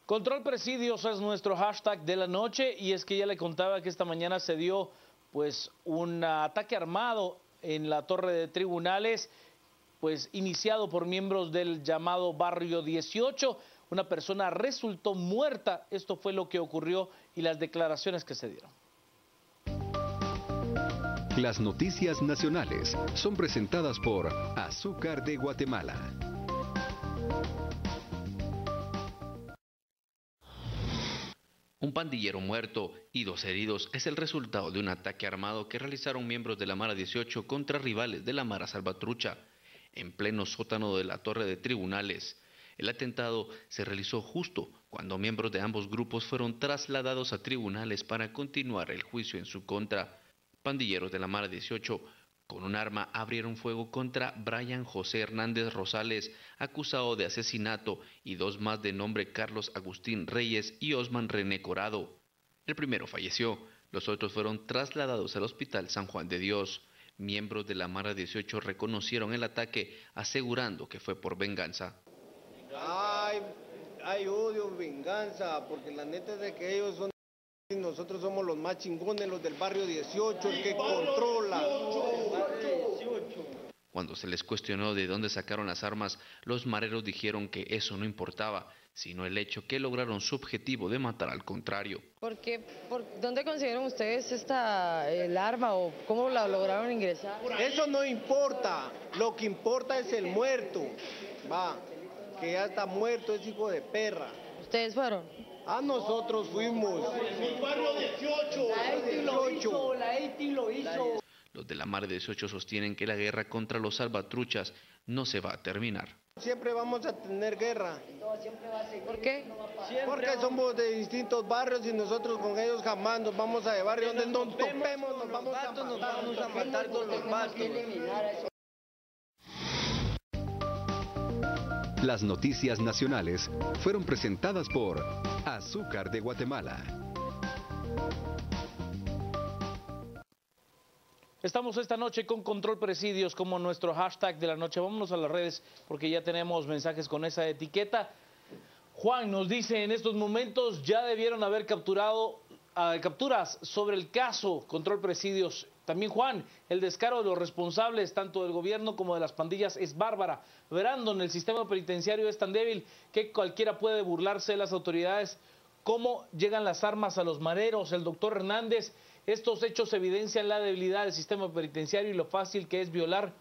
Control Presidios es nuestro hashtag de la noche y es que ya le contaba que esta mañana se dio pues un ataque armado en la torre de tribunales, pues iniciado por miembros del llamado Barrio 18. Una persona resultó muerta, esto fue lo que ocurrió y las declaraciones que se dieron. Las noticias nacionales son presentadas por Azúcar de Guatemala. Un pandillero muerto y 2 heridos es el resultado de un ataque armado que realizaron miembros de la Mara 18 contra rivales de la Mara Salvatrucha, en pleno sótano de la torre de tribunales. El atentado se realizó justo cuando miembros de ambos grupos fueron trasladados a tribunales para continuar el juicio en su contra. Pandilleros de la Mara 18 con un arma abrieron fuego contra Brian José Hernández Rosales, acusado de asesinato, y 2 más de nombre Carlos Agustín Reyes y Osman René Corado. El primero falleció, los otros fueron trasladados al Hospital San Juan de Dios. Miembros de la Mara 18 reconocieron el ataque, asegurando que fue por venganza. Hay odio, venganza, porque la neta es de que ellos son... Nosotros somos los más chingones, los del Barrio 18, el que controla. Cuando se les cuestionó de dónde sacaron las armas, los mareros dijeron que eso no importaba, sino el hecho que lograron su objetivo de matar al contrario. ¿Por dónde consiguieron ustedes el arma o cómo la lograron ingresar? Eso no importa, lo que importa es el muerto, que ya está muerto, es hijo de perra. ¿Ustedes fueron? Nosotros fuimos. El Barrio 18, la EITI lo hizo. Los de la Mara 18 sostienen que la guerra contra los salvatruchas no se va a terminar. Siempre vamos a tener guerra. ¿Por qué? Porque somos de distintos barrios y nosotros con ellos jamás nos vamos a llevar, y donde nos topemos nos vamos a matar con los vatos. Las noticias nacionales fueron presentadas por Azúcar de Guatemala. Estamos esta noche con Control Presidios como nuestro hashtag de la noche. Vámonos a las redes porque ya tenemos mensajes con esa etiqueta. Juan nos dice: en estos momentos ya debieron haber capturas sobre el caso. Control Presidios. También Juan: el descaro de los responsables tanto del gobierno como de las pandillas es bárbara. Brandon: el sistema penitenciario es tan débil que cualquiera puede burlarse de las autoridades. ¿Cómo llegan las armas a los mareros? El doctor Hernández: estos hechos evidencian la debilidad del sistema penitenciario y lo fácil que es violar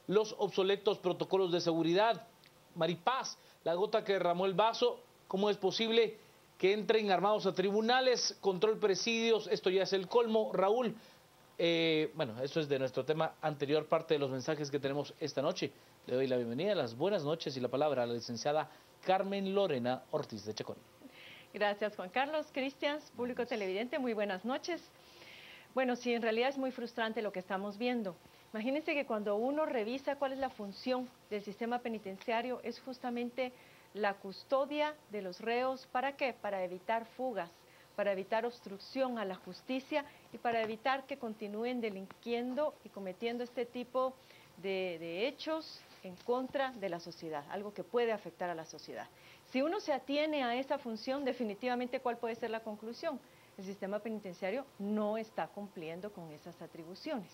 los obsoletos protocolos de seguridad. Maripaz: la gota que derramó el vaso. ¿Cómo es posible que entren armados a tribunales? Control Presidios: esto ya es el colmo. Raúl: bueno, eso es de nuestro tema anterior, parte de los mensajes que tenemos esta noche. Le doy la bienvenida, las buenas noches y la palabra a la licenciada Carmen Lorena Ortiz de Chacón. Gracias, Juan Carlos. Cristian, público televidente, muy buenas noches. Bueno, sí, en realidad es muy frustrante lo que estamos viendo. Imagínense que cuando uno revisa cuál es la función del sistema penitenciario, es justamente la custodia de los reos. ¿Para qué? Para evitar fugas, para evitar obstrucción a la justicia y para evitar que continúen delinquiendo y cometiendo este tipo de hechos en contra de la sociedad, algo que puede afectar a la sociedad. Si uno se atiene a esa función, definitivamente, ¿cuál puede ser la conclusión? El sistema penitenciario no está cumpliendo con esas atribuciones.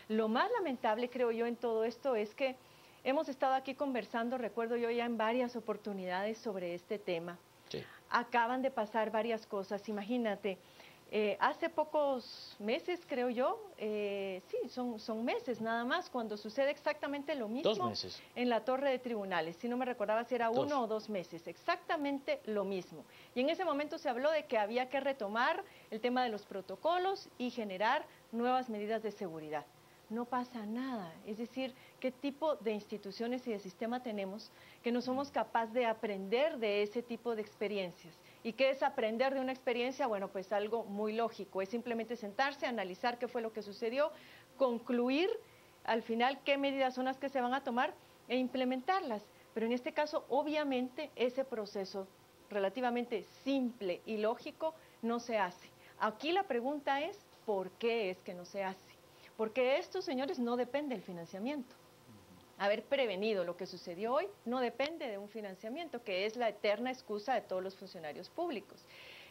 Lo más lamentable, creo yo, en todo esto es que hemos estado aquí conversando, recuerdo yo ya en varias oportunidades sobre este tema. Sí. Acaban de pasar varias cosas, imagínate. Hace pocos meses, creo yo, sí, son meses nada más, cuando sucede exactamente lo mismo. 2 meses. En la torre de tribunales, si no me recordaba si era 1 o 2 meses, exactamente lo mismo. Y en ese momento se habló de que había que retomar el tema de los protocolos y generar nuevas medidas de seguridad. No pasa nada, es decir, ¿qué tipo de instituciones y de sistema tenemos que no somos capaces de aprender de ese tipo de experiencias? ¿Y qué es aprender de una experiencia? Bueno, pues algo muy lógico, es simplemente sentarse, analizar qué fue lo que sucedió, concluir al final qué medidas son las que se van a tomar e implementarlas. Pero en este caso, obviamente, ese proceso relativamente simple y lógico no se hace. Aquí la pregunta es, ¿por qué es que no se hace? Porque esto, señores, no depende del financiamiento. haber prevenido lo que sucedió hoy, no depende de un financiamiento, que es la eterna excusa de todos los funcionarios públicos.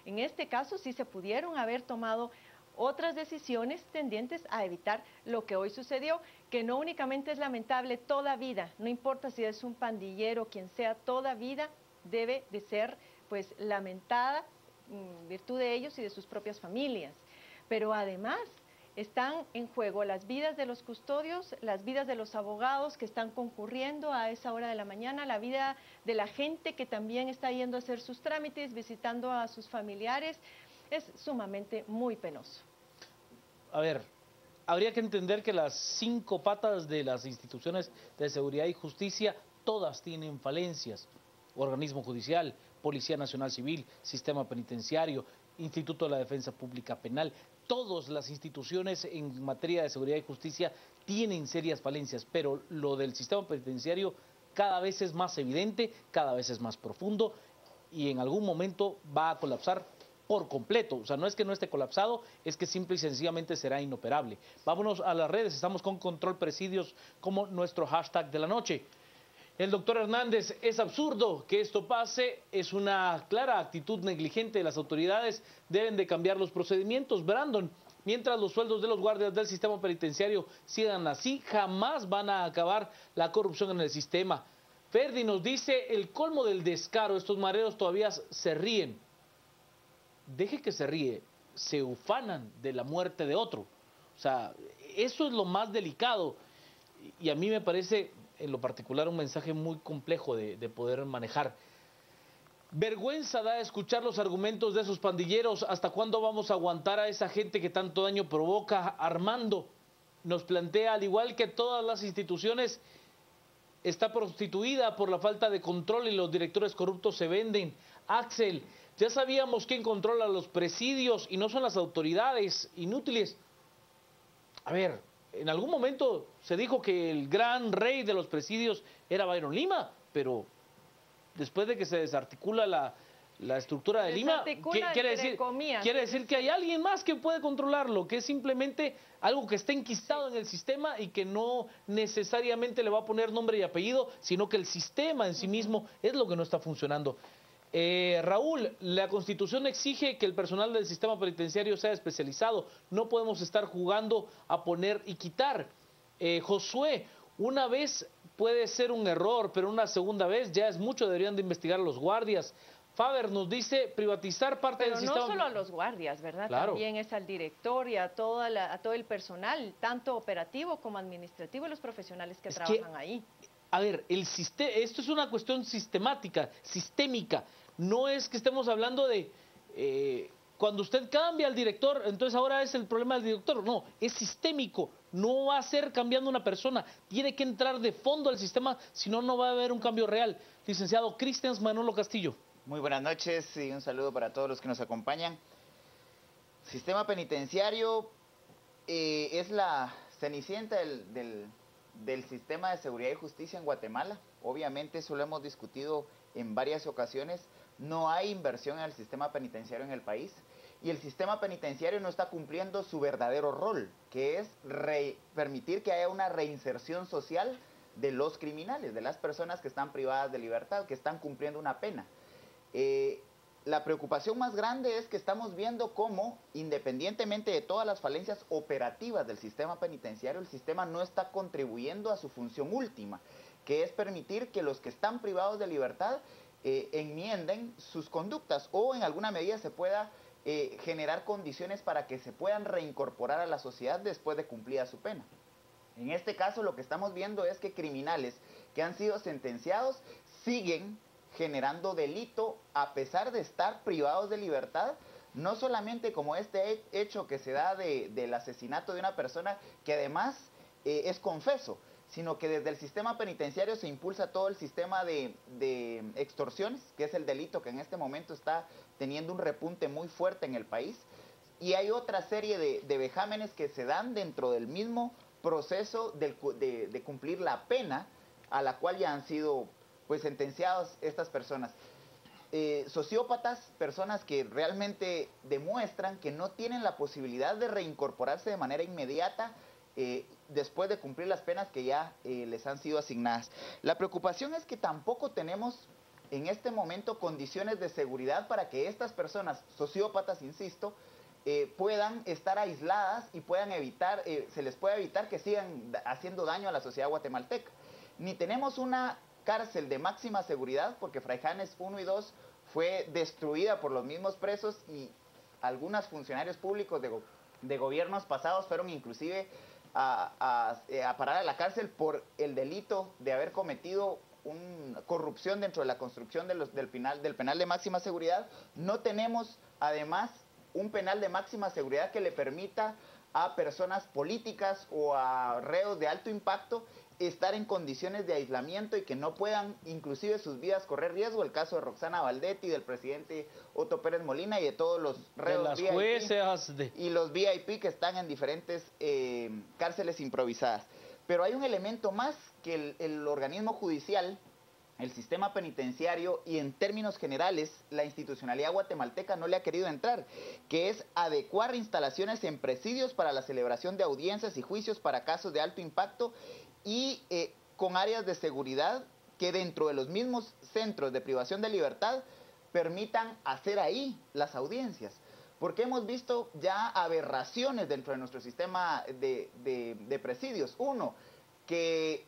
En este caso sí se pudieron haber tomado otras decisiones tendientes a evitar lo que hoy sucedió, que no únicamente es lamentable, toda vida, no importa si es un pandillero, quien sea, toda vida debe de ser pues lamentada en virtud de ellos y de sus propias familias. Pero además están en juego las vidas de los custodios, las vidas de los abogados que están concurriendo a esa hora de la mañana, la vida de la gente que también está yendo a hacer sus trámites, visitando a sus familiares. Es sumamente muy penoso. A ver, habría que entender que las 5 patas de las instituciones de seguridad y justicia, todas tienen falencias. Organismo judicial, Policía Nacional Civil, Sistema Penitenciario, Instituto de la Defensa Pública Penal. Todas las instituciones en materia de seguridad y justicia tienen serias falencias, pero lo del sistema penitenciario cada vez es más evidente, cada vez es más profundo y en algún momento va a colapsar por completo. O sea, no es que no esté colapsado, es que simple y sencillamente será inoperable. Vámonos a las redes, estamos con Control Presidios como nuestro hashtag de la noche. El doctor Hernández, es absurdo que esto pase, es una clara actitud negligente de las autoridades, deben de cambiar los procedimientos. Brandon, mientras los sueldos de los guardias del sistema penitenciario sigan así, jamás van a acabar la corrupción en el sistema. Ferdi nos dice, el colmo del descaro, estos mareros todavía se ríen. Deje que se ríe, se ufanan de la muerte de otro. O sea, eso es lo más delicado y a mí me parece en lo particular un mensaje muy complejo de poder manejar. Vergüenza da escuchar los argumentos de esos pandilleros. ¿Hasta cuándo vamos a aguantar a esa gente que tanto daño provoca? Armando nos plantea, al igual que todas las instituciones, está prostituida por la falta de control y los directores corruptos se venden. Axel, ya sabíamos quién controla los presidios y no son las autoridades inútiles. A ver, en algún momento se dijo que el gran rey de los presidios era Byron Lima, pero después de que se desarticula la estructura de Lima, quiere decir que hay alguien más que puede controlarlo, que es simplemente algo que está enquistado en el sistema y que no necesariamente le va a poner nombre y apellido, sino que el sistema en sí mismo es lo que no está funcionando. Raúl, la Constitución exige que el personal del sistema penitenciario sea especializado. No podemos estar jugando a poner y quitar. Josué, una vez puede ser un error, pero una segunda vez ya es mucho, deberían de investigar a los guardias. Faber nos dice privatizar parte del sistema. Pero no solo a los guardias, ¿verdad? Claro. También es al director y a todo el personal, tanto operativo como administrativo y los profesionales que trabajan ahí. A ver, esto es una cuestión sistemática, sistémica. No es que estemos hablando de cuando usted cambia al director, entonces ahora es el problema del director. No, es sistémico. No va a ser cambiando una persona. Tiene que entrar de fondo al sistema, si no, no va a haber un cambio real. Licenciado Cristian Manolo Castillo. Muy buenas noches y un saludo para todos los que nos acompañan. Sistema penitenciario es la cenicienta del sistema de seguridad y justicia en Guatemala. Obviamente eso lo hemos discutido en varias ocasiones. No hay inversión en el sistema penitenciario en el país y el sistema penitenciario no está cumpliendo su verdadero rol, que es permitir que haya una reinserción social de los criminales, de las personas que están privadas de libertad, que están cumpliendo una pena. La preocupación más grande es que estamos viendo cómo, independientemente de todas las falencias operativas del sistema penitenciario, el sistema no está contribuyendo a su función última, que es permitir que los que están privados de libertad enmienden sus conductas o en alguna medida se pueda generar condiciones para que se puedan reincorporar a la sociedad después de cumplida su pena. En este caso lo que estamos viendo es que criminales que han sido sentenciados siguen generando delito a pesar de estar privados de libertad, no solamente como este hecho que se da del asesinato de una persona que además es confeso, sino que desde el sistema penitenciario se impulsa todo el sistema de extorsiones, que es el delito que en este momento está teniendo un repunte muy fuerte en el país, y hay otra serie de vejámenes que se dan dentro del mismo proceso de cumplir la pena a la cual ya han sido pues sentenciados estas personas. Sociópatas, personas que realmente demuestran que no tienen la posibilidad de reincorporarse de manera inmediata después de cumplir las penas que ya les han sido asignadas. La preocupación es que tampoco tenemos en este momento condiciones de seguridad para que estas personas, sociópatas, insisto, puedan estar aisladas y puedan evitar, se les pueda evitar que sigan haciendo daño a la sociedad guatemalteca. Ni tenemos una cárcel de máxima seguridad, porque Fraijanes 1 y 2 fue destruida por los mismos presos y algunos funcionarios públicos de gobiernos pasados fueron inclusive a parar a la cárcel por el delito de haber cometido una corrupción dentro de la construcción del penal de máxima seguridad. No tenemos, además, un penal de máxima seguridad que le permita a personas políticas o a reos de alto impacto estar en condiciones de aislamiento y que no puedan, inclusive sus vidas, correr riesgo. El caso de Roxana Valdetti, del presidente Otto Pérez Molina y de todos los reos de las VIP jueces y los VIP que están en diferentes cárceles improvisadas. Pero hay un elemento más que el organismo judicial, el sistema penitenciario y en términos generales la institucionalidad guatemalteca no le ha querido entrar, que es adecuar instalaciones en presidios para la celebración de audiencias y juicios para casos de alto impacto y con áreas de seguridad que dentro de los mismos centros de privación de libertad permitan hacer ahí las audiencias. Porque hemos visto ya aberraciones dentro de nuestro sistema de presidios. Uno, que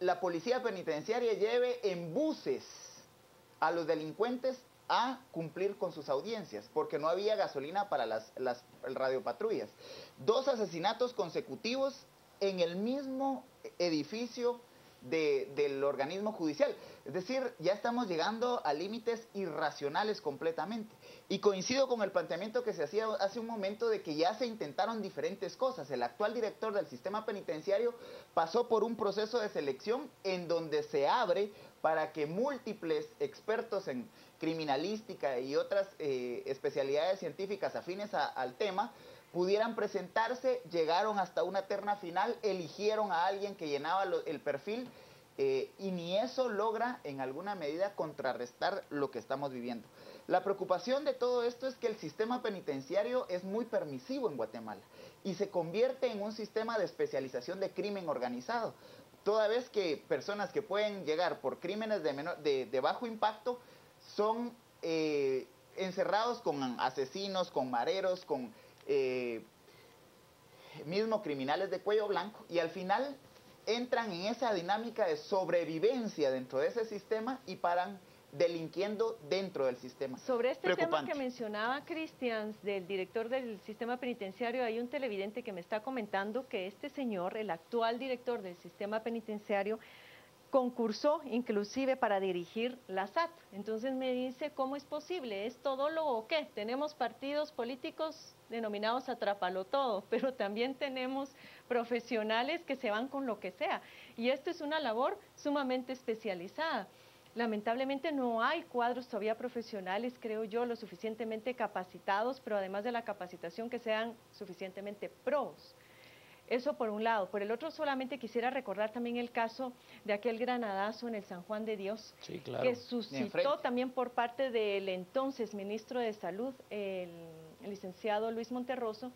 la policía penitenciaria lleve en buses a los delincuentes a cumplir con sus audiencias, porque no había gasolina para las radiopatrullas. 2 asesinatos consecutivos en el mismo edificio del organismo judicial. Es decir, ya estamos llegando a límites irracionales completamente. Y coincido con el planteamiento que se hacía hace un momento de que ya se intentaron diferentes cosas. El actual director del sistema penitenciario pasó por un proceso de selección en donde se abre para que múltiples expertos en criminalística y otras especialidades científicas afines al tema pudieran presentarse, llegaron hasta una terna final, eligieron a alguien que llenaba el perfil y ni eso logra en alguna medida contrarrestar lo que estamos viviendo. La preocupación de todo esto es que el sistema penitenciario es muy permisivo en Guatemala y se convierte en un sistema de especialización de crimen organizado, toda vez que personas que pueden llegar por crímenes de bajo impacto son encerrados con asesinos, con mareros, con mismo criminales de cuello blanco, y al final entran en esa dinámica de sobrevivencia dentro de ese sistema y paran delinquiendo dentro del sistema. Sobre este tema que mencionaba Cristian, del director del sistema penitenciario, hay un televidente que me está comentando que este señor, el actual director del sistema penitenciario, concursó inclusive para dirigir la SAT. Entonces me dice, ¿cómo es posible? ¿Es todólogo o qué? Tenemos partidos políticos denominados atrápalo todo, pero también tenemos profesionales que se van con lo que sea. Y esto es una labor sumamente especializada. Lamentablemente no hay cuadros todavía profesionales, creo yo, lo suficientemente capacitados, pero además de la capacitación que sean suficientemente pros. Eso por un lado. Por el otro, solamente quisiera recordar también el caso de aquel granadazo en el San Juan de Dios, sí, claro, que suscitó también por parte del entonces ministro de Salud, el licenciado Luis Monterroso,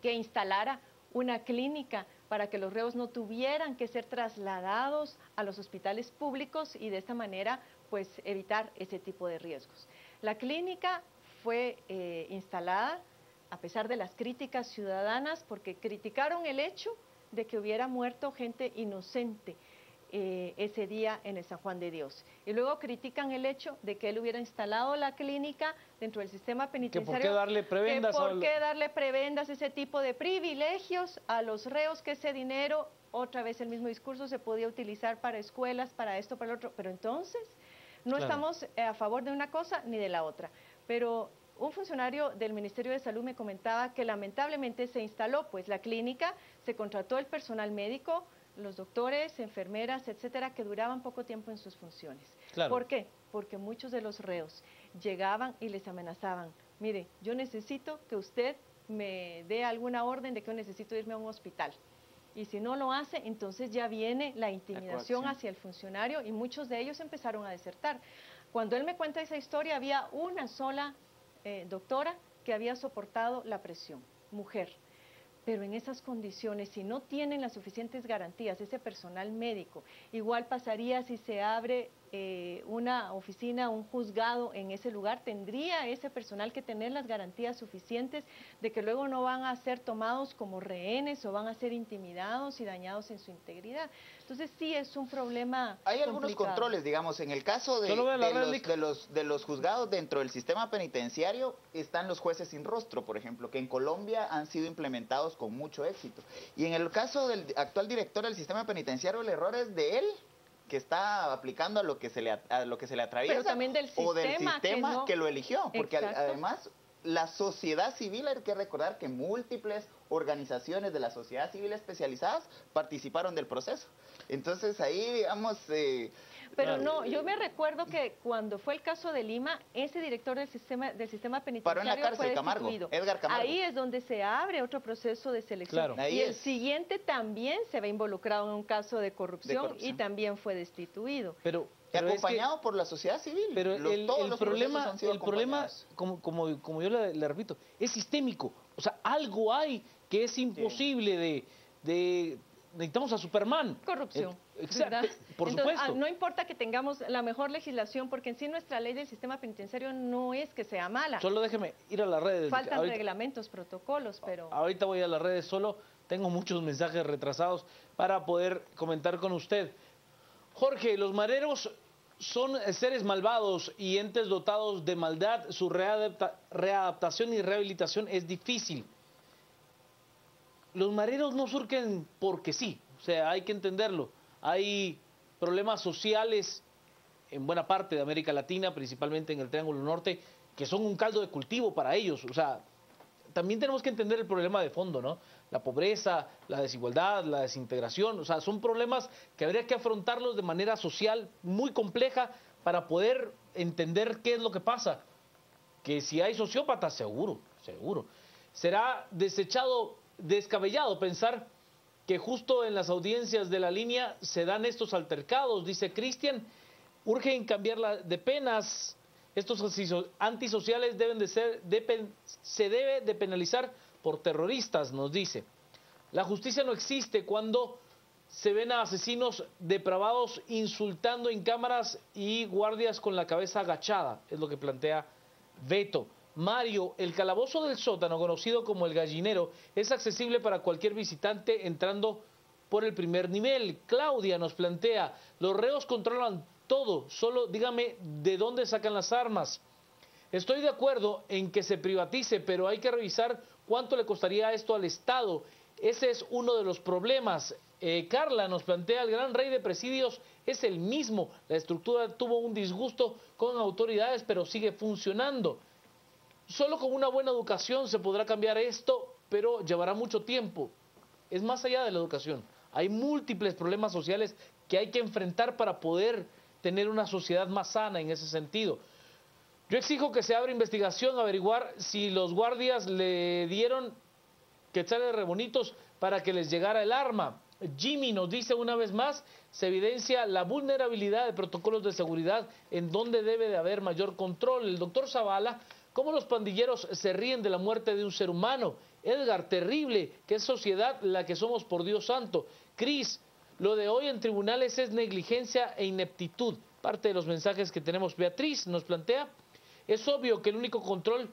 que instalara una clínica para que los reos no tuvieran que ser trasladados a los hospitales públicos y de esta manera pues evitar ese tipo de riesgos. La clínica fue instalada a pesar de las críticas ciudadanas, porque criticaron el hecho de que hubiera muerto gente inocente ese día en el San Juan de Dios. Y luego critican el hecho de que él hubiera instalado la clínica dentro del sistema penitenciario. ¿Por qué darle prebendas? ¿Por qué darle prebendas, ese tipo de privilegios a los reos, que ese dinero, otra vez el mismo discurso, se podía utilizar para escuelas, para esto, para lo otro? Pero entonces no estamos a favor de una cosa ni de la otra. Pero un funcionario del Ministerio de Salud me comentaba que lamentablemente se instaló pues la clínica, se contrató el personal médico, los doctores, enfermeras, etcétera, que duraban poco tiempo en sus funciones. Claro. ¿Por qué? Porque muchos de los reos llegaban y les amenazaban, mire, yo necesito que usted me dé alguna orden de que yo necesito irme a un hospital. Y si no lo hace, entonces ya viene la intimidación hacia el funcionario y muchos de ellos empezaron a desertar. Cuando él me cuenta esa historia, había una sola doctora que había soportado la presión, mujer. Pero en esas condiciones, si no tienen las suficientes garantías, ese personal médico, igual pasaría si se abre una oficina, un juzgado en ese lugar, tendría ese personal que tener las garantías suficientes de que luego no van a ser tomados como rehenes o van a ser intimidados y dañados en su integridad. Entonces sí es un problema Hay algunos complicado. controles, digamos, en el caso de los juzgados dentro del sistema penitenciario están los jueces sin rostro, por ejemplo, que en Colombia han sido implementados con mucho éxito. Y en el caso del actual director del sistema penitenciario, el error es de él, que está aplicando a lo que se le atraviesa, pero también del sistema, o del sistema que lo eligió, porque además la sociedad civil, hay que recordar que múltiples organizaciones de la sociedad civil especializadas participaron del proceso. Entonces ahí, digamos... Pero no, yo me recuerdo que cuando fue el caso de Lima, ese director del sistema penitenciario paró en la cárcel, fue Camargo, destituido. Edgar Camargo. Ahí es donde se abre otro proceso de selección. Claro. Y el siguiente también se ve involucrado en un caso de corrupción y también fue destituido. Pero acompañado por la sociedad civil. Pero el problema, como yo le repito, es sistémico. O sea, algo hay que es imposible de necesitamos a Superman. Corrupción. Exacto, por Entonces, supuesto. no importa que tengamos la mejor legislación, porque en sí nuestra ley del sistema penitenciario no es que sea mala. Solo déjeme ir a las redes. Faltan reglamentos, protocolos, pero... Ahorita voy a las redes, solo tengo muchos mensajes retrasados para poder comentar con usted. Jorge, los mareros son seres malvados y entes dotados de maldad. Su readaptación y rehabilitación es difícil. Los mareros no surgen porque sí, o sea, hay que entenderlo. Hay problemas sociales en buena parte de América Latina, principalmente en el Triángulo Norte, que son un caldo de cultivo para ellos. O sea, también tenemos que entender el problema de fondo, ¿no? La pobreza, la desigualdad, la desintegración, o sea, son problemas que habría que afrontarlos de manera social muy compleja para poder entender qué es lo que pasa. Que si hay sociópatas, seguro. Será descabellado pensar que justo en las audiencias de la línea se dan estos altercados, dice Cristian. Urgen cambiar de penas. Estos antisociales se debe de penalizar por terroristas, nos dice. La justicia no existe cuando se ven a asesinos depravados insultando en cámaras y guardias con la cabeza agachada, es lo que plantea Beto. Mario, el calabozo del sótano, conocido como el gallinero, es accesible para cualquier visitante entrando por el primer nivel. Claudia nos plantea, los reos controlan todo, solo dígame de dónde sacan las armas. Estoy de acuerdo en que se privatice, pero hay que revisar cuánto le costaría esto al Estado. Ese es uno de los problemas. Carla nos plantea, el gran rey de presidios es el mismo. La estructura tuvo un disgusto con autoridades, pero sigue funcionando. Solo con una buena educación se podrá cambiar esto, pero llevará mucho tiempo. Es más allá de la educación. Hay múltiples problemas sociales que hay que enfrentar para poder tener una sociedad más sana en ese sentido. Yo exijo que se abra investigación, averiguar si los guardias le dieron quetzales rebonitos para que les llegara el arma. Jimmy nos dice una vez más, se evidencia la vulnerabilidad de protocolos de seguridad en donde debe de haber mayor control. El doctor Zavala, ¿cómo los pandilleros se ríen de la muerte de un ser humano? Edgar, terrible, qué sociedad la que somos, por Dios santo. Cris, lo de hoy en tribunales es negligencia e ineptitud. Parte de los mensajes que tenemos. Beatriz nos plantea, es obvio que el único control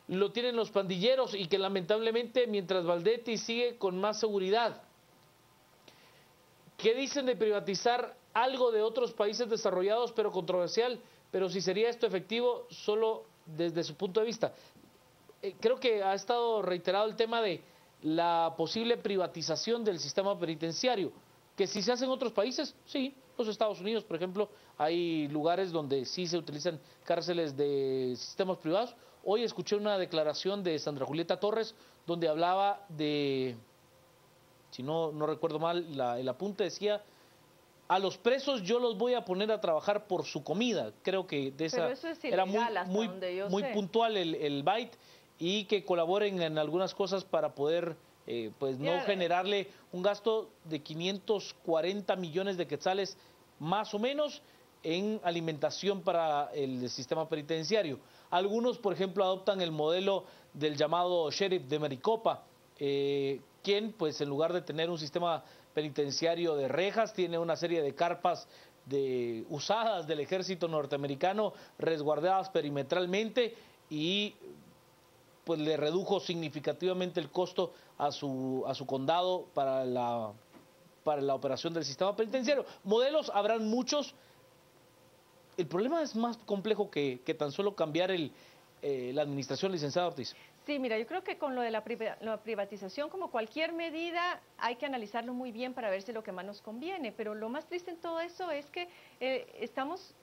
lo tienen los pandilleros y que lamentablemente mientras Valdetti sigue con más seguridad. ¿Qué dicen de privatizar algo de otros países desarrollados pero controversial? Pero si sería esto efectivo solo desde su punto de vista. Creo que ha estado reiterado el tema de la posible privatización del sistema penitenciario. Que si se hace en otros países, sí. Los Estados Unidos, por ejemplo, hay lugares donde sí se utilizan cárceles de sistemas privados. Hoy escuché una declaración de Sandra Julieta Torres donde hablaba de, si no recuerdo mal, el apunte decía, a los presos yo los voy a poner a trabajar por su comida. Creo que de esa eso es ilegal, era muy puntual el byte, y que colaboren en algunas cosas para poder pues no generarle un gasto de 540 millones de quetzales más o menos en alimentación para el sistema penitenciario. Algunos, por ejemplo, adoptan el modelo del llamado sheriff de Maricopa, que quien, pues en lugar de tener un sistema penitenciario de rejas, tiene una serie de carpas usadas del ejército norteamericano, resguardadas perimetralmente, y pues le redujo significativamente el costo a su condado para la operación del sistema penitenciario. Modelos habrán muchos. El problema es más complejo que tan solo cambiar la administración, licenciada Ortiz. Sí, mira, yo creo que con lo de la privatización, como cualquier medida, hay que analizarlo muy bien para ver si es lo que más nos conviene. Pero lo más triste en todo eso es que estamos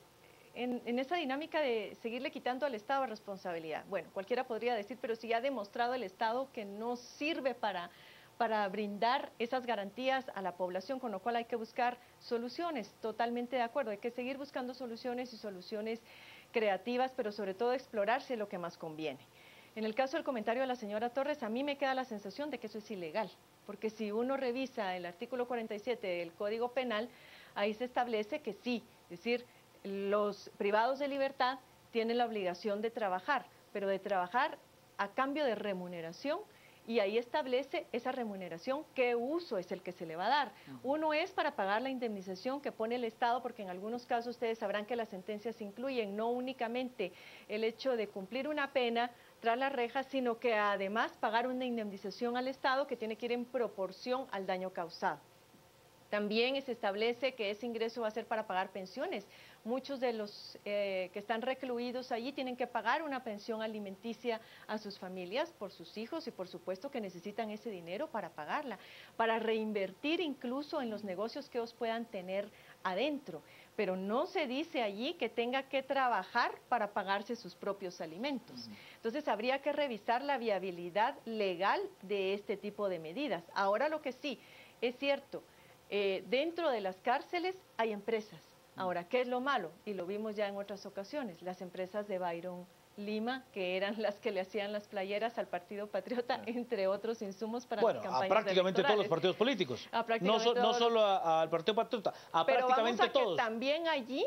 en esa dinámica de seguirle quitando al Estado responsabilidad. Bueno, cualquiera podría decir, pero si ya ha demostrado el Estado que no sirve para brindar esas garantías a la población, con lo cual hay que buscar soluciones. Totalmente de acuerdo, hay que seguir buscando soluciones y soluciones creativas, pero sobre todo explorarse lo que más conviene. En el caso del comentario de la señora Torres, a mí me queda la sensación de que eso es ilegal, porque si uno revisa el artículo 47 del Código Penal, ahí se establece que sí, es decir, los privados de libertad tienen la obligación de trabajar, pero de trabajar a cambio de remuneración, y ahí establece esa remuneración, qué uso es el que se le va a dar. Uno es para pagar la indemnización que pone el Estado, porque en algunos casos ustedes sabrán que las sentencias incluyen no únicamente el hecho de cumplir una pena tras las rejas, sino que además pagar una indemnización al Estado que tiene que ir en proporción al daño causado. También se establece que ese ingreso va a ser para pagar pensiones. Muchos de los que están recluidos allí tienen que pagar una pensión alimenticia a sus familias por sus hijos, y por supuesto que necesitan ese dinero para pagarla, para reinvertir incluso en los negocios que ellos puedan tener adentro. Pero no se dice allí que tenga que trabajar para pagarse sus propios alimentos. Entonces habría que revisar la viabilidad legal de este tipo de medidas. Ahora, lo que sí es cierto, dentro de las cárceles hay empresas. Ahora, ¿qué es lo malo? Y lo vimos ya en otras ocasiones, las empresas de Byron Lima, que eran las que le hacían las playeras al Partido Patriota, entre otros insumos para las campañas a prácticamente electorales. todos los partidos políticos. No solo al Partido Patriota, a pero prácticamente vamos a todos. Que también allí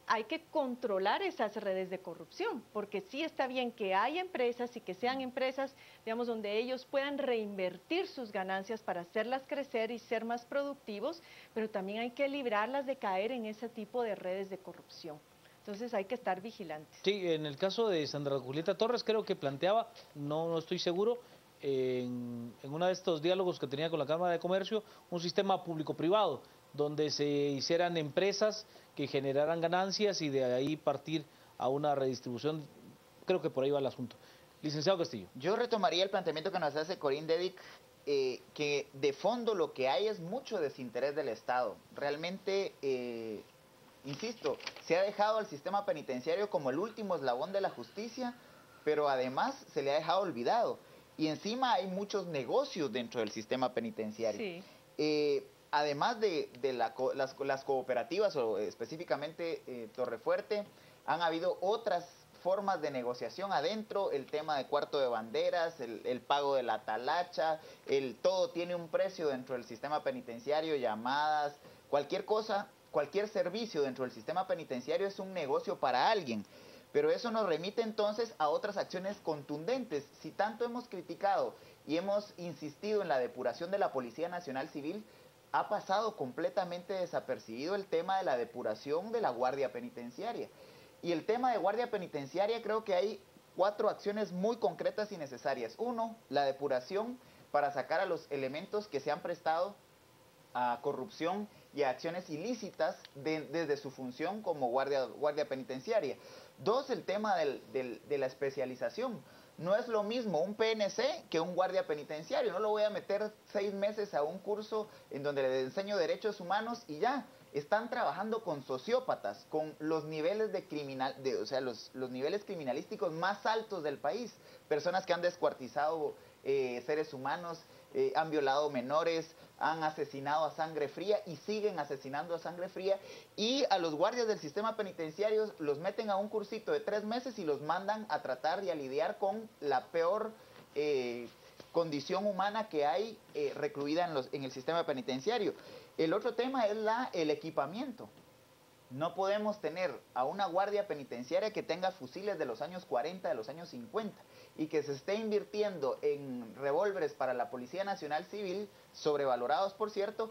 hay que controlar esas redes de corrupción, porque sí está bien que haya empresas y que sean empresas, digamos, donde ellos puedan reinvertir sus ganancias para hacerlas crecer y ser más productivos, pero también hay que librarlas de caer en ese tipo de redes de corrupción. Entonces hay que estar vigilantes. Sí, en el caso de Sandra Julieta Torres creo que planteaba, no estoy seguro, en uno de estos diálogos que tenía con la Cámara de Comercio, un sistema público-privado, donde se hicieran empresas que generaran ganancias y de ahí partir a una redistribución. Creo que por ahí va el asunto. Licenciado Castillo. Yo retomaría el planteamiento que nos hace Corín Dedic, que de fondo lo que hay es mucho desinterés del Estado. Realmente, insisto, se ha dejado al sistema penitenciario como el último eslabón de la justicia, pero además se le ha dejado olvidado. Y encima hay muchos negocios dentro del sistema penitenciario. Sí. Además de las cooperativas, o específicamente Torrefuerte, han habido otras formas de negociación adentro, el tema de cuarto de banderas, el pago de la talacha, todo tiene un precio dentro del sistema penitenciario, llamadas, cualquier cosa, cualquier servicio dentro del sistema penitenciario es un negocio para alguien. Pero eso nos remite entonces a otras acciones contundentes. Si tanto hemos criticado y hemos insistido en la depuración de la Policía Nacional Civil, ha pasado completamente desapercibido el tema de la depuración de la Guardia Penitenciaria. Y el tema de Guardia Penitenciaria, creo que hay 4 acciones muy concretas y necesarias. 1, la depuración para sacar a los elementos que se han prestado a corrupción y a acciones ilícitas desde su función como guardia penitenciaria. 2, el tema de la especialización. No es lo mismo un PNC que un guardia penitenciario. No lo voy a meter 6 meses a un curso en donde le enseño derechos humanos y ya. Están trabajando con sociópatas, con los niveles los niveles criminalísticos más altos del país. Personas que han descuartizado seres humanos, han violado menores, han asesinado a sangre fría y siguen asesinando a sangre fría. Y a los guardias del sistema penitenciario los meten a un cursito de 3 meses y los mandan a tratar y a lidiar con la peor condición humana que hay recluida en el sistema penitenciario. El otro tema es el equipamiento. No podemos tener a una guardia penitenciaria que tenga fusiles de los años 40, de los años 50, y que se esté invirtiendo en revólveres para la Policía Nacional Civil, sobrevalorados por cierto,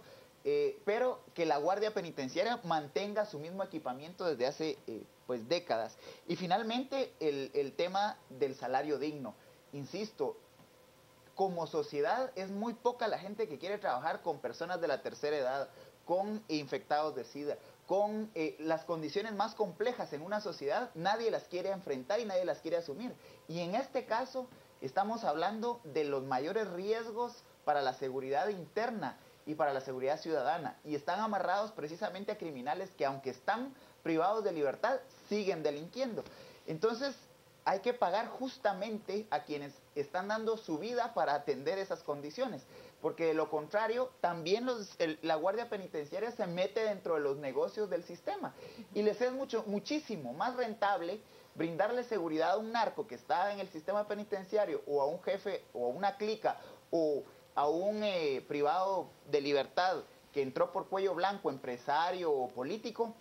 pero que la guardia penitenciaria mantenga su mismo equipamiento desde hace pues décadas. Y finalmente el tema del salario digno. Insisto, como sociedad es muy poca la gente que quiere trabajar con personas de la tercera edad, con infectados de SIDA, con las condiciones más complejas en una sociedad. Nadie las quiere enfrentar y nadie las quiere asumir. Y en este caso estamos hablando de los mayores riesgos para la seguridad interna y para la seguridad ciudadana, y están amarrados precisamente a criminales que, aunque están privados de libertad, siguen delinquiendo. Entonces hay que pagar justamente a quienes están dando su vida para atender esas condiciones, porque de lo contrario también la Guardia Penitenciaria se mete dentro de los negocios del sistema, y les es muchísimo más rentable brindarle seguridad a un narco que está en el sistema penitenciario, o a un jefe, o a una clica, o a un privado de libertad que entró por cuello blanco, empresario o político.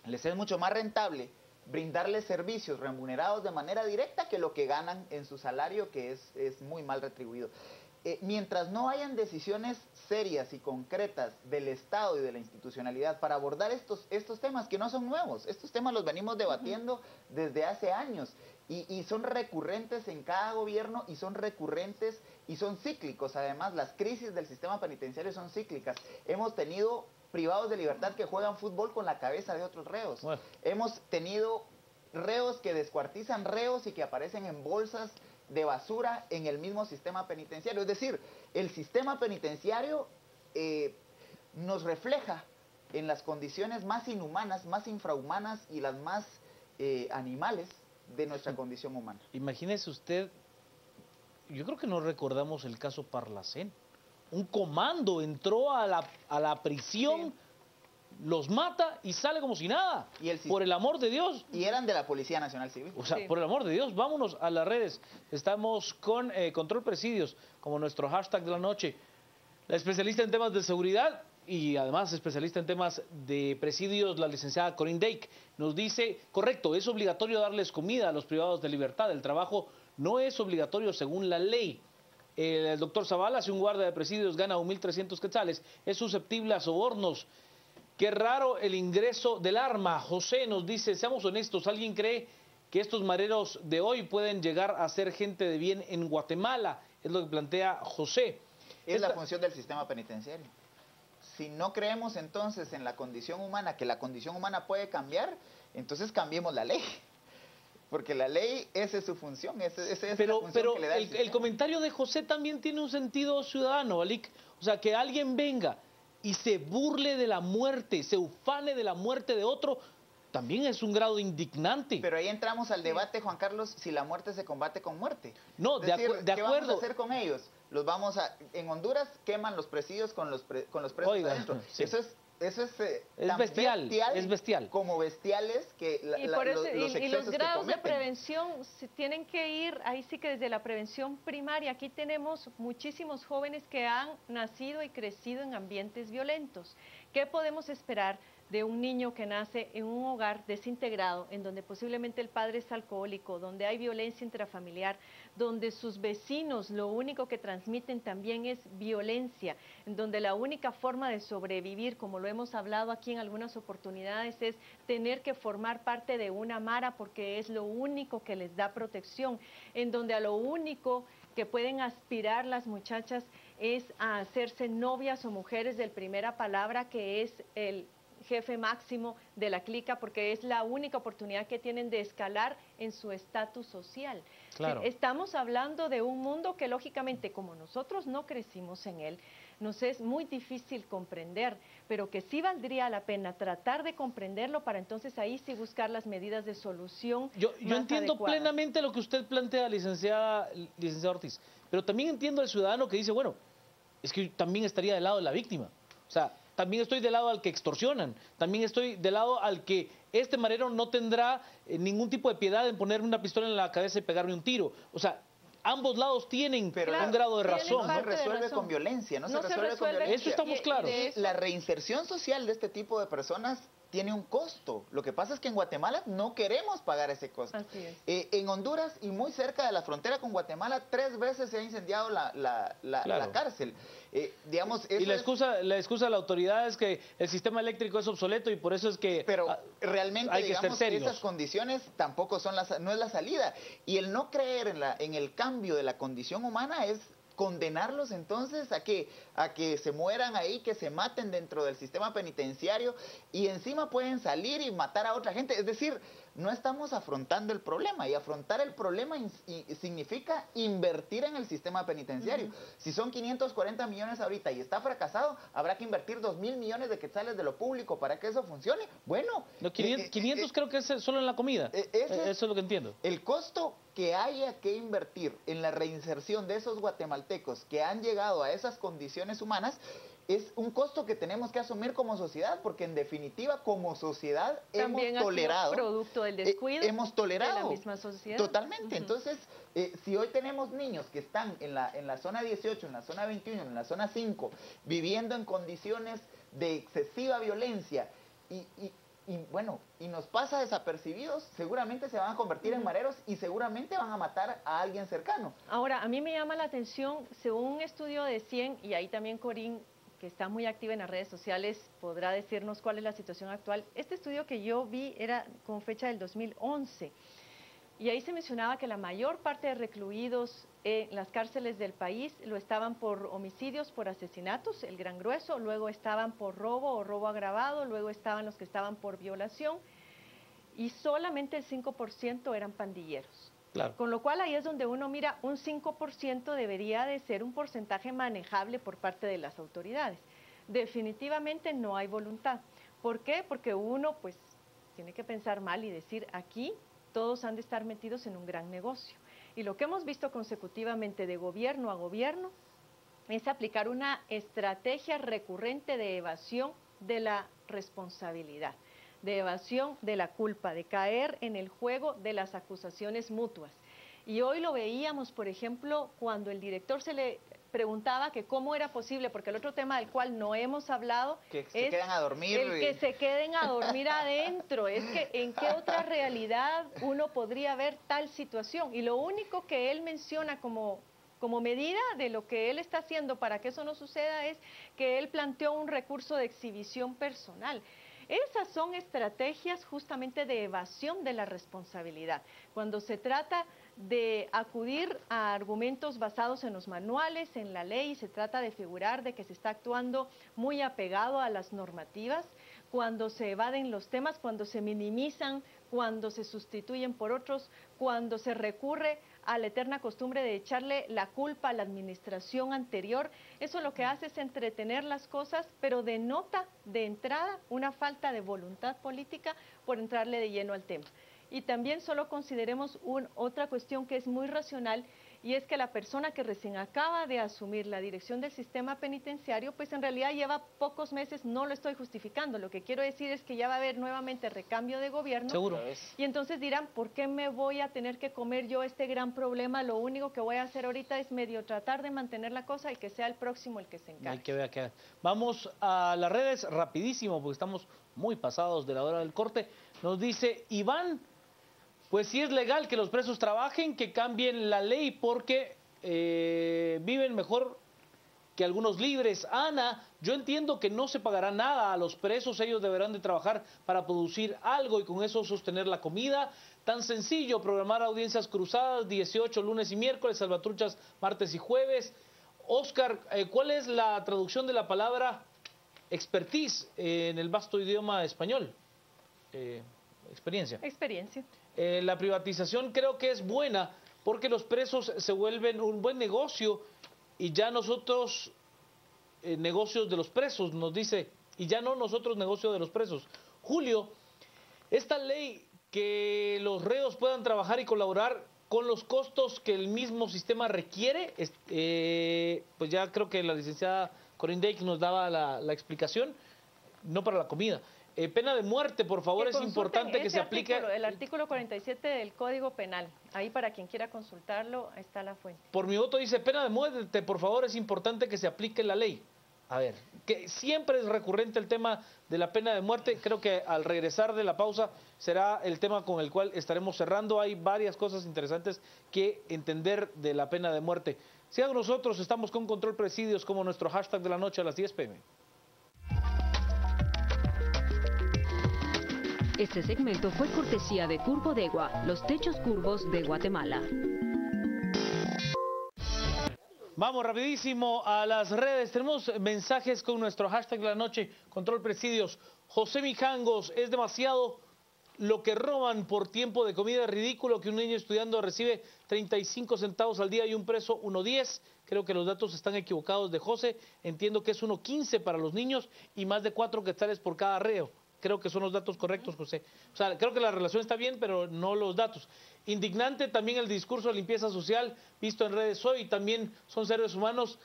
Les es mucho más rentable brindarles servicios remunerados de manera directa que lo que ganan en su salario, que es muy mal retribuido. Mientras no hayan decisiones serias y concretas del Estado y de la institucionalidad para abordar estos temas, que no son nuevos, estos temas los venimos debatiendo desde hace años, y son recurrentes en cada gobierno, y son recurrentes y son cíclicos. Además, las crisis del sistema penitenciario son cíclicas. Hemos tenido privados de libertad que juegan fútbol con la cabeza de otros reos. Bueno. Hemos tenido reos que descuartizan reos y que aparecen en bolsas de basura en el mismo sistema penitenciario. Es decir, el sistema penitenciario nos refleja en las condiciones más inhumanas, más infrahumanas y las más animales de nuestra condición humana. Imagínese usted, yo creo que no recordamos el caso Parlacén. Un comando entró a la prisión, sí, los mata y sale como si nada. Por el amor de Dios. Y eran de la Policía Nacional Civil. O sea, sí, por el amor de Dios, vámonos a las redes. Estamos con Control Presidios, como nuestro hashtag de la noche. La especialista en temas de seguridad y además especialista en temas de presidios, la licenciada Corinne Dake, nos dice, correcto, es obligatorio darles comida a los privados de libertad. El trabajo no es obligatorio según la ley. El doctor Zavala, si un guardia de presidios gana 1.300 quetzales, es susceptible a sobornos. Qué raro el ingreso del arma. José nos dice, seamos honestos, ¿alguien cree que estos mareros de hoy pueden llegar a ser gente de bien en Guatemala? Es lo que plantea José. Es la función del sistema penitenciario. Si no creemos entonces en la condición humana, que la condición humana puede cambiar, entonces cambiemos la ley. Porque la ley, esa es su función, esa es la función que le da el comentario de José también tiene un sentido ciudadano, Balik. O sea, que alguien venga y se burle de la muerte, se ufane de la muerte de otro, también es un grado indignante. Pero ahí entramos al debate, Juan Carlos, si la muerte se combate con muerte. No, es decir, de acuerdo. ¿qué vamos a hacer con ellos? Los vamos a... En Honduras queman los presidios con los presos adentro. Sí. Eso es tan bestial, es bestial. Como bestiales que los grados de prevención tienen que ir, ahí sí que desde la prevención primaria. Aquí tenemos muchísimos jóvenes que han nacido y crecido en ambientes violentos. ¿Qué podemos esperar de un niño que nace en un hogar desintegrado, en donde posiblemente el padre es alcohólico, donde hay violencia intrafamiliar, donde sus vecinos lo único que transmiten también es violencia, en donde la única forma de sobrevivir, como lo hemos hablado aquí en algunas oportunidades, es tener que formar parte de una mara porque es lo único que les da protección, en donde a lo único que pueden aspirar las muchachas es a hacerse novias o mujeres del primera palabra, que es el jefe máximo de la clica, porque es la única oportunidad que tienen de escalar en su estatus social. Claro. Estamos hablando de un mundo que lógicamente, como nosotros no crecimos en él, nos es muy difícil comprender, pero que sí valdría la pena tratar de comprenderlo para entonces ahí sí buscar las medidas de solución. Yo entiendo adecuadas. Plenamente lo que usted plantea, licenciada Ortiz, pero también entiendo al ciudadano que dice, bueno, es que también estaría del lado de la víctima. O sea, también estoy del lado al que extorsionan, también estoy del lado al que este marero no tendrá ningún tipo de piedad en ponerme una pistola en la cabeza y pegarme un tiro. O sea, ambos lados tienen un grado de razón. No se resuelve con violencia, no se resuelve con violencia. Eso estamos claros. La reinserción social de este tipo de personas tiene un costo. Lo que pasa es que en Guatemala no queremos pagar ese costo. Así es. En Honduras y muy cerca de la frontera con Guatemala, 3 veces se ha incendiado la cárcel. Digamos, y la excusa de la autoridad es que el sistema eléctrico es obsoleto y por eso es que pero realmente hay que ser digamos, serios. esas condiciones tampoco son no es la salida. Y el no creer en el cambio de la condición humana es condenarlos entonces a que se mueran ahí, que se maten dentro del sistema penitenciario y encima pueden salir y matar a otra gente. Es decir, no estamos afrontando el problema, y afrontar el problema significa invertir en el sistema penitenciario. Si son 540 millones ahorita y está fracasado, habrá que invertir 2.000 millones de quetzales de lo público para que eso funcione. Bueno, no, 500 creo que es solo en la comida. Eso es lo que entiendo. El costo que haya que invertir en la reinserción de esos guatemaltecos que han llegado a esas condiciones humanas es un costo que tenemos que asumir como sociedad, porque en definitiva como sociedad también hemos tolerado, producto del descuido hemos tolerado de la misma sociedad. Totalmente. Entonces, si hoy tenemos niños que están en la zona 18, en la zona 21, en la zona 5, viviendo en condiciones de excesiva violencia y nos pasa desapercibidos, seguramente se van a convertir en mareros y seguramente van a matar a alguien cercano. Ahora, a mí me llama la atención, según un estudio de 100, y ahí también Corín, que está muy activa en las redes sociales, podrá decirnos cuál es la situación actual. Este estudio que yo vi era con fecha del 2011, y ahí se mencionaba que la mayor parte de recluidos en las cárceles del país lo estaban por homicidios, por asesinatos, el gran grueso, luego estaban por robo o robo agravado, luego estaban los que estaban por violación, y solamente el 5% eran pandilleros. Claro. Con lo cual ahí es donde uno mira, un 5% debería de ser un porcentaje manejable por parte de las autoridades. Definitivamente no hay voluntad. ¿Por qué? Porque uno pues tiene que pensar mal y decir, aquí todos han de estar metidos en un gran negocio. Y lo que hemos visto consecutivamente de gobierno a gobierno es aplicar una estrategia recurrente de evasión de la responsabilidad, de evasión de la culpa, de caer en el juego de las acusaciones mutuas. Y hoy lo veíamos, por ejemplo, cuando el director se le preguntaba que cómo era posible, porque el otro tema del cual no hemos hablado que se quedan a dormir. Que se queden a dormir adentro. Es que en qué otra realidad uno podría ver tal situación. Y lo único que él menciona como medida de lo que él está haciendo para que eso no suceda es que él planteó un recurso de exhibición personal. Esas son estrategias justamente de evasión de la responsabilidad. Cuando se trata de acudir a argumentos basados en los manuales, en la ley, se trata de figurar de que se está actuando muy apegado a las normativas, cuando se evaden los temas, cuando se minimizan, cuando se sustituyen por otros, cuando se recurre a la eterna costumbre de echarle la culpa a la administración anterior. Eso lo que hace es entretener las cosas, pero denota de entrada una falta de voluntad política por entrarle de lleno al tema. Y también solo consideremos otra cuestión que es muy racional, y es que la persona que recién acaba de asumir la dirección del sistema penitenciario, pues en realidad lleva pocos meses, no lo estoy justificando, lo que quiero decir es que ya va a haber nuevamente recambio de gobierno. Seguro. Y entonces dirán, ¿por qué me voy a tener que comer yo este gran problema? Lo único que voy a hacer ahorita es medio tratar de mantener la cosa y que sea el próximo el que se encargue. Hay que ver acá. Vamos a las redes rapidísimo, porque estamos muy pasados de la hora del corte. Nos dice Iván, pues sí es legal que los presos trabajen, que cambien la ley porque viven mejor que algunos libres. Ana, yo entiendo que no se pagará nada a los presos, ellos deberán de trabajar para producir algo y con eso sostener la comida. Tan sencillo, programar audiencias cruzadas, 18 lunes y miércoles, salvatruchas martes y jueves. Oscar, ¿cuál es la traducción de la palabra expertise en el vasto idioma español? Experiencia. Experiencia. La privatización creo que es buena porque los presos se vuelven un buen negocio y ya nosotros negocios de los presos, nos dice, y ya no nosotros negocios de los presos. Julio, esta ley que los reos puedan trabajar y colaborar con los costos que el mismo sistema requiere, pues ya creo que la licenciada Corín Deix nos daba la explicación, no para la comida. Pena de muerte, por favor, es importante que se aplique. El artículo 47 del Código Penal. Ahí para quien quiera consultarlo, está la fuente. Por mi voto dice, pena de muerte, por favor, es importante que se aplique la ley. A ver, que siempre es recurrente el tema de la pena de muerte. Creo que al regresar de la pausa será el tema con el cual estaremos cerrando. Hay varias cosas interesantes que entender de la pena de muerte. Sigan con nosotros, estamos con Control Presidios como nuestro hashtag de la noche a las 10 p.m. Este segmento fue cortesía de Curbodegua, los techos curvos de Guatemala. Vamos rapidísimo a las redes. Tenemos mensajes con nuestro hashtag de la noche, Control Presidios. José Mijangos, es demasiado lo que roban por tiempo de comida. Es ridículo que un niño estudiando recibe 35 centavos al día y un preso 1.10. Creo que los datos están equivocados de José. Entiendo que es 1.15 para los niños y más de 4 quetzales por cada reo. Creo que son los datos correctos, José. O sea, creo que la relación está bien, pero no los datos. Indignante también el discurso de limpieza social visto en redes hoy. También son seres humanos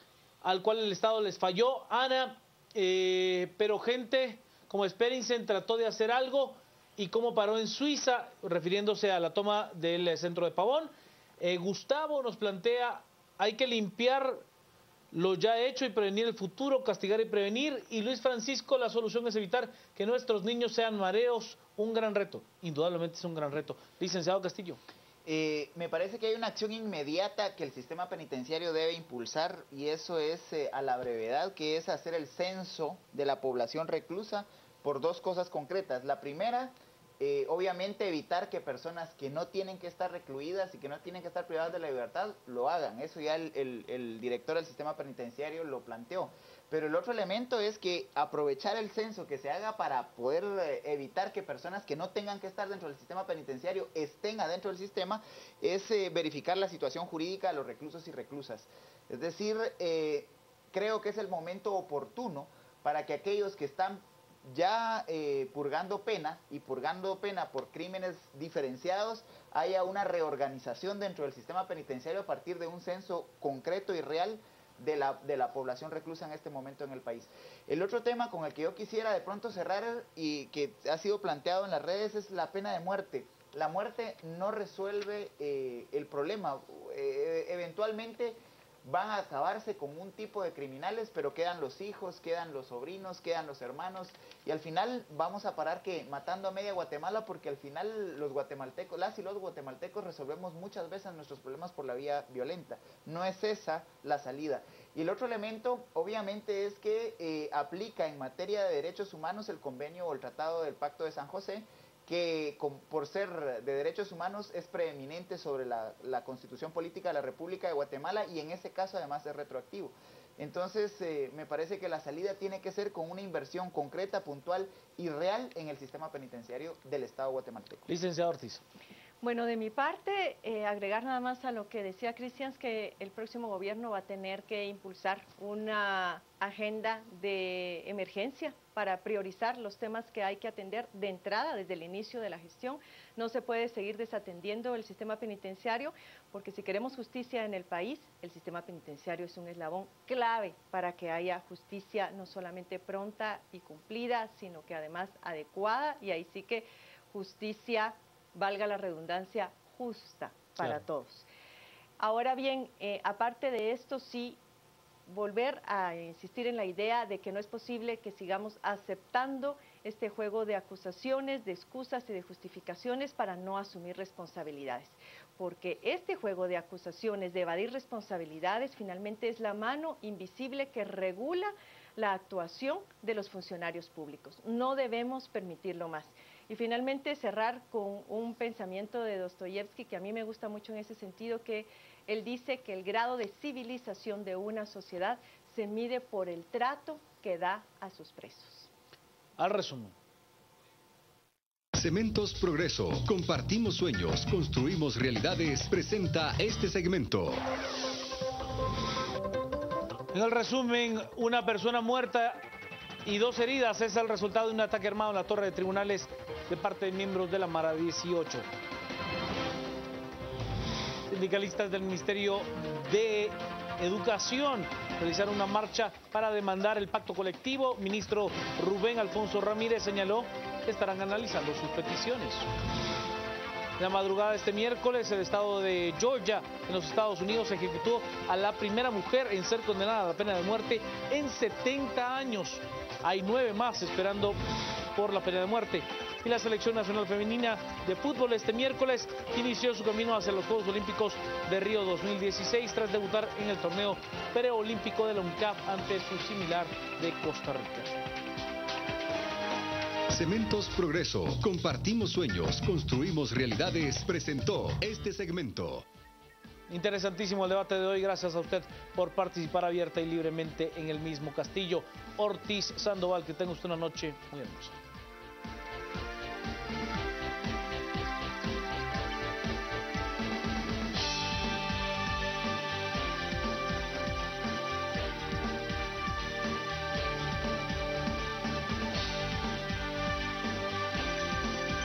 al cual el Estado les falló. Ana, pero gente como Sperensen trató de hacer algo y cómo paró en Suiza, refiriéndose a la toma del centro de Pavón. Gustavo nos plantea, hay que limpiar lo ya hecho y prevenir el futuro, castigar y prevenir. Y Luis Francisco, la solución es evitar que nuestros niños sean mareos. Un gran reto, indudablemente es un gran reto. Licenciado Castillo. Me parece que hay una acción inmediata que el sistema penitenciario debe impulsar y eso es a la brevedad, que es hacer el censo de la población reclusa por dos cosas concretas. La primera, obviamente evitar que personas que no tienen que estar recluidas y que no tienen que estar privadas de la libertad lo hagan. Eso ya el director del sistema penitenciario lo planteó. Pero el otro elemento es que aprovechar el censo que se haga para poder evitar que personas que no tengan que estar dentro del sistema penitenciario estén adentro del sistema, es verificar la situación jurídica de los reclusos y reclusas. Es decir, creo que es el momento oportuno para que aquellos que están ya purgando pena por crímenes diferenciados, haya una reorganización dentro del sistema penitenciario a partir de un censo concreto y real de la población reclusa en este momento en el país. El otro tema con el que yo quisiera de pronto cerrar y que ha sido planteado en las redes es la pena de muerte. La muerte no resuelve el problema. Eventualmente van a acabarse con un tipo de criminales, pero quedan los hijos, quedan los sobrinos, quedan los hermanos, y al final vamos a parar que matando a media Guatemala, porque al final los guatemaltecos, las y los guatemaltecos resolvemos muchas veces nuestros problemas por la vía violenta. No es esa la salida. Y el otro elemento, obviamente, es que aplica en materia de derechos humanos el convenio o el tratado del Pacto de San José, que por ser de derechos humanos es preeminente sobre la Constitución Política de la República de Guatemala y en ese caso además es retroactivo. Entonces me parece que la salida tiene que ser con una inversión concreta, puntual y real en el sistema penitenciario del Estado guatemalteco. Licenciado Ortiz. Bueno, de mi parte, agregar nada más a lo que decía Cristian, que el próximo gobierno va a tener que impulsar una agenda de emergencia para priorizar los temas que hay que atender de entrada desde el inicio de la gestión. No se puede seguir desatendiendo el sistema penitenciario, porque si queremos justicia en el país, el sistema penitenciario es un eslabón clave para que haya justicia no solamente pronta y cumplida, sino que además adecuada, y ahí sí que justicia, valga la redundancia, justa para Claro. todos. Ahora bien, aparte de esto, sí, volver a insistir en la idea de que no es posible que sigamos aceptando este juego de acusaciones, de excusas y de justificaciones para no asumir responsabilidades. Porque este juego de acusaciones, de evadir responsabilidades, finalmente es la mano invisible que regula la actuación de los funcionarios públicos. No debemos permitirlo más. Y finalmente cerrar con un pensamiento de Dostoyevsky que a mí me gusta mucho en ese sentido, que él dice que el grado de civilización de una sociedad se mide por el trato que da a sus presos. Al resumen. Cementos Progreso. Compartimos sueños, construimos realidades. Presenta este segmento. En el resumen, una persona muerta y 2 heridas es el resultado de un ataque armado en la torre de tribunales de parte de miembros de la Mara 18. Sindicalistas del Ministerio de Educación realizaron una marcha para demandar el pacto colectivo. Ministro Rubén Alfonso Ramírez señaló que estarán analizando sus peticiones. En la madrugada de este miércoles, el estado de Georgia, en los Estados Unidos, ejecutó a la primera mujer en ser condenada a la pena de muerte en 70 años. Hay 9 más esperando por la pena de muerte. Y la Selección Nacional Femenina de Fútbol este miércoles inició su camino hacia los Juegos Olímpicos de Río 2016 tras debutar en el torneo preolímpico de la UNCAF ante su similar de Costa Rica. Cementos Progreso. Compartimos sueños, construimos realidades. Presentó este segmento. Interesantísimo el debate de hoy. Gracias a usted por participar abierta y libremente en el mismo. Castillo Ortiz Sandoval, que tenga usted una noche muy hermosa.